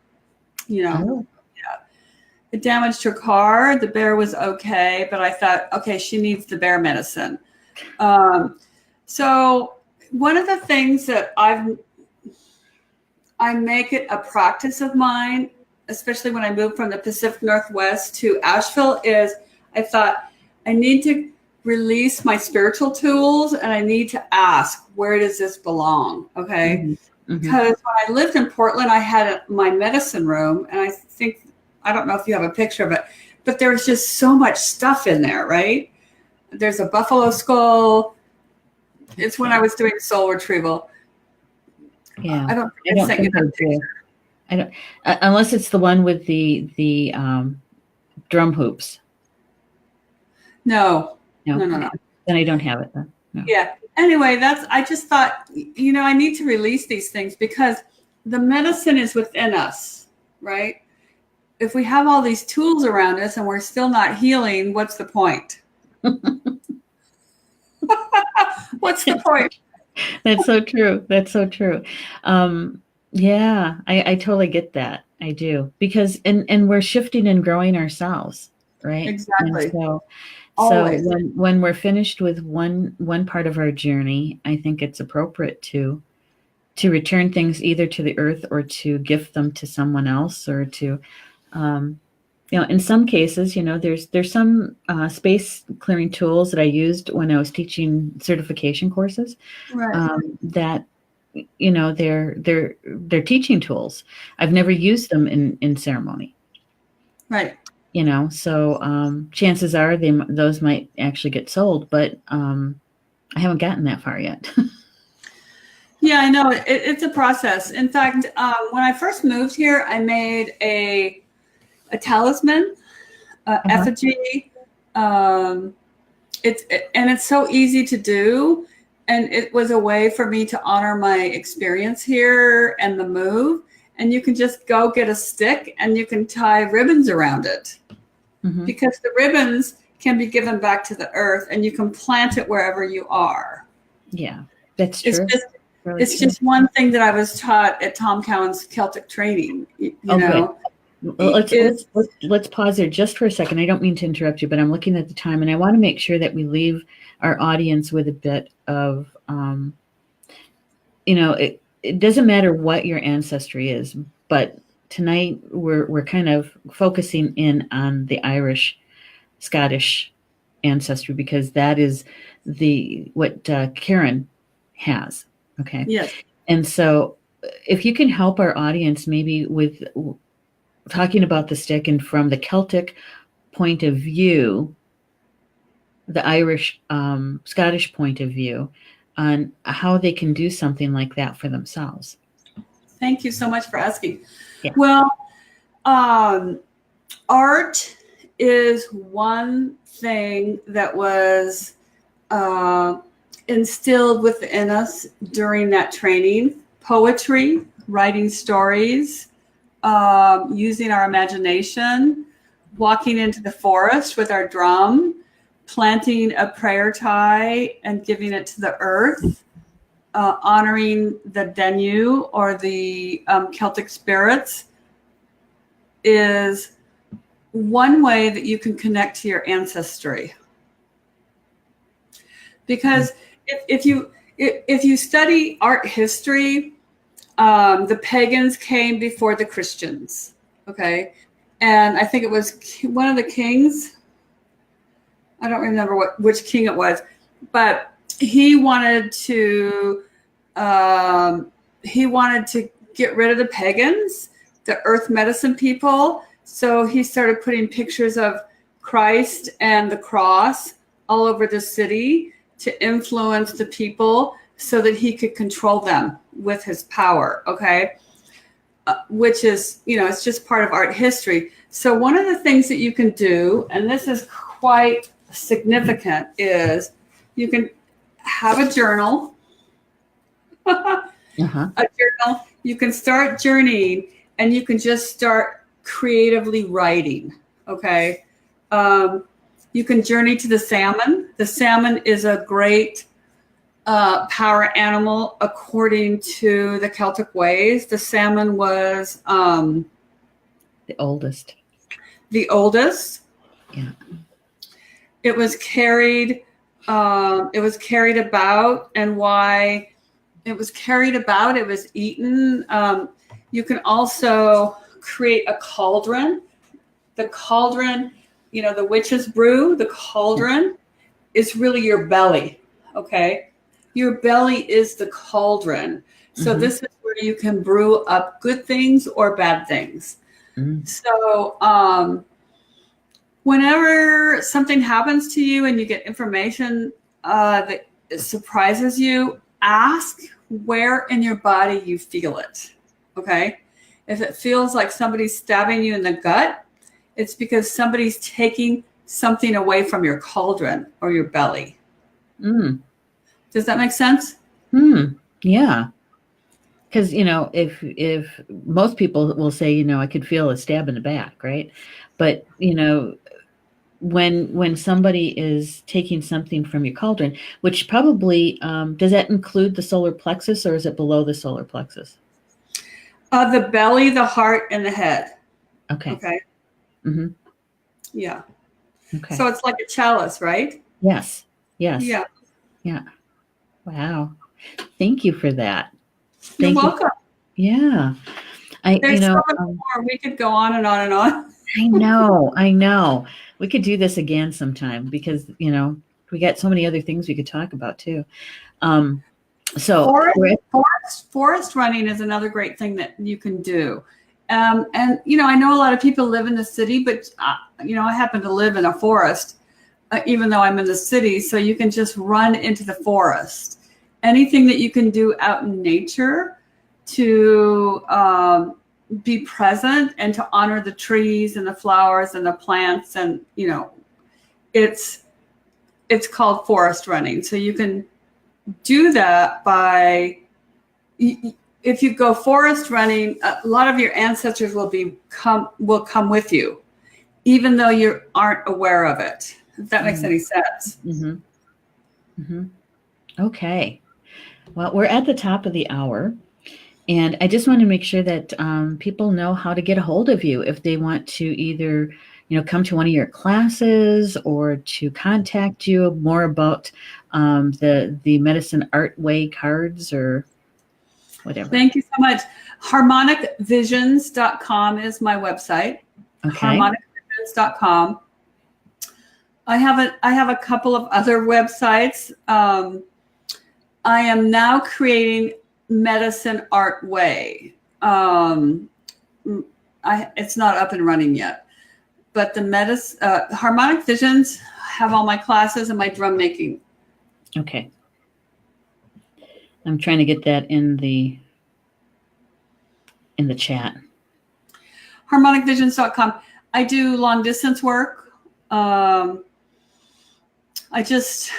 It damaged her car. The bear was okay, but I thought, okay, she needs the bear medicine. So one of the things that I make it a practice of mine, especially when I moved from the Pacific Northwest to Asheville, is I thought I need to release my spiritual tools and I need to ask, where does this belong? Okay. Mm-hmm. Because when I lived in Portland, I had my medicine room, and I don't know if you have a picture of it, but there was just so much stuff in there, right? There's a buffalo skull. It's when I was doing soul retrieval. Yeah. I don't think I sent you that picture. I don't, unless it's the one with the drum hoops. No. Then I don't have it then. No. Yeah. Anyway, I just thought, I need to release these things because the medicine is within us, right? If we have all these tools around us and we're still not healing, what's the point? What's the point? That's so true. That's so true. Yeah, I totally get that. I do, because and we're shifting and growing ourselves, right? Exactly. And Always. so when we're finished with one part of our journey, I think it's appropriate to return things either to the earth or to gift them to someone else, or to in some cases, there's some space clearing tools that I used when I was teaching certification courses, Right. that they're teaching tools. I've never used them in ceremony. Right. So chances are those might actually get sold, but I haven't gotten that far yet. Yeah, I know. It's a process. In fact, when I first moved here, I made a talisman, effigy. It's so easy to do, and it was a way for me to honor my experience here and the move. And you can just go get a stick and you can tie ribbons around it, because the ribbons can be given back to the earth, and you can plant it wherever you are. Yeah, that's true. It's just one thing that I was taught at Tom Cowan's Celtic training. Well, let's pause there just for a second. I don't mean to interrupt you, but I'm looking at the time, and I want to make sure that we leave our audience with a bit of, it doesn't matter what your ancestry is, but tonight we're kind of focusing in on the Irish, Scottish ancestry, because that is what Karyn has. Okay. Yes. And so if you can help our audience maybe with talking about the stick, and from the Celtic point of view, the Irish, Scottish point of view, on how they can do something like that for themselves. Thank you so much for asking. Yeah. Well, art is one thing that was instilled within us during that training. Poetry, writing stories, using our imagination, walking into the forest with our drum, planting a prayer tie and giving it to the earth, honoring the Denu or the Celtic spirits, is one way that you can connect to your ancestry. Because if you study art history, the pagans came before the Christians, okay? And I think it was one of the kings. I don't remember which king it was, but he wanted to get rid of the pagans, the earth medicine people. So he started putting pictures of Christ and the cross all over the city to influence the people so that he could control them with his power, okay? Which is, it's just part of art history. So one of the things that you can do, and this is quite significant, is you can have a journal. A journal. You can start journeying, and you can just start creatively writing, okay? You can journey to the salmon. The salmon is a great power animal according to the Celtic ways. The salmon was the oldest. The oldest. Yeah. It was carried about, and why it was carried about, it was eaten. You can also create a cauldron. The cauldron, the witch's brew, the cauldron is really your belly. Okay. Your belly is the cauldron. So Mm-hmm. this is where you can brew up good things or bad things. Mm. So whenever something happens to you and you get information that surprises you, ask where in your body you feel it. Okay. If it feels like somebody's stabbing you in the gut, it's because somebody's taking something away from your cauldron or your belly. Mm. Does that make sense? Yeah. Because, if most people will say, I could feel a stab in the back, right? But, when somebody is taking something from your cauldron, which probably, does that include the solar plexus or is it below the solar plexus? The belly, the heart, and the head. Okay. Okay. Mm-hmm. Yeah. Okay. So it's like a chalice, right? Yes. Yes. Yeah. Yeah. Wow. Thank you for that. You're Thank you. welcome. Yeah. There's so much more. We could go on and on and on. I know. We could do this again sometime because, we got so many other things we could talk about too. Forest running is another great thing that you can do. And, I know a lot of people live in the city, but, I happen to live in a forest, even though I'm in the city. So you can just run into the forest. Anything that you can do out in nature to be present and to honor the trees and the flowers and the plants. And, it's called forest running. So you can do that by, if you go forest running, a lot of your ancestors will come with you, even though you aren't aware of it. If that makes any sense. Mm-hmm. Mm-hmm. Okay. Well, we're at the top of the hour, and I just want to make sure that people know how to get a hold of you if they want to either, come to one of your classes or to contact you more about the Medicine Art Way cards or whatever. Thank you so much. Harmonicvisions.com is my website. Okay. Harmonicvisions.com. I have a couple of other websites. I am now creating Medicine Art Way. It's not up and running yet, but the Harmonic Visions have all my classes and my drum making. Okay. I'm trying to get that in the chat. Harmonicvisions.com. I do long distance work. I just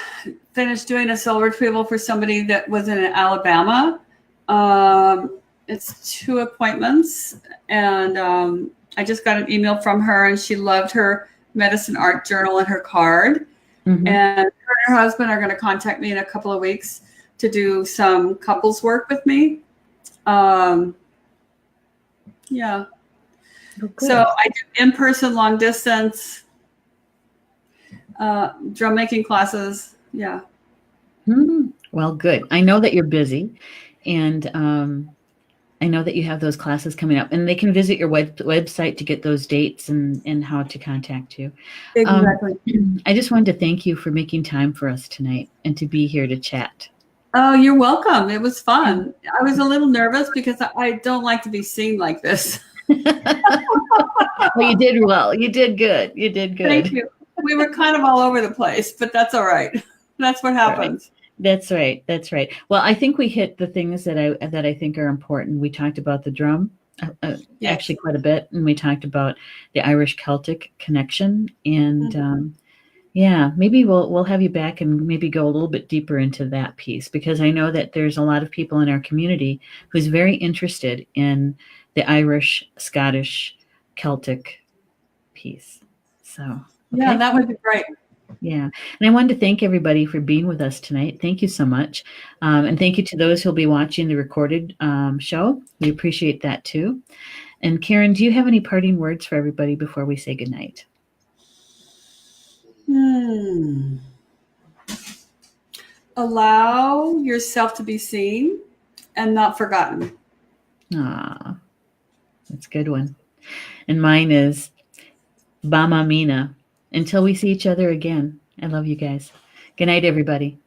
finished doing a soul retrieval for somebody that was in Alabama. It's 2 appointments, and I just got an email from her, and she loved her medicine art journal and her card. Mm-hmm. And her and her husband are going to contact me in a couple of weeks to do some couples work with me. Yeah. Oh, so I do in-person, long distance, drum making classes. Yeah. Well, good. I know that you're busy, and I know that you have those classes coming up, and they can visit your website to get those dates and how to contact you. Exactly. I just wanted to thank you for making time for us tonight and to be here to chat. Oh, you're welcome. It was fun. I was a little nervous because I don't like to be seen like this. Well, you did well. You did good. You did good. Thank you. We were kind of all over the place, but that's all right. That's what happens. Right. That's right. Well, I think we hit the things that I think are important. We talked about the drum, yes, actually quite a bit, and we talked about the Irish Celtic connection. And yeah, maybe we'll have you back and maybe go a little bit deeper into that piece, because I know that there's a lot of people in our community who's very interested in the Irish, Scottish, Celtic piece. So okay. Yeah, that would be great. Yeah. And I wanted to thank everybody for being with us tonight. Thank you so much. And thank you to those who'll be watching the recorded show. We appreciate that too. And Karyn, do you have any parting words for everybody before we say goodnight? Allow yourself to be seen and not forgotten. Ah, that's a good one. And mine is Bama Mina. Until we see each other again. I love you guys. Good night, everybody.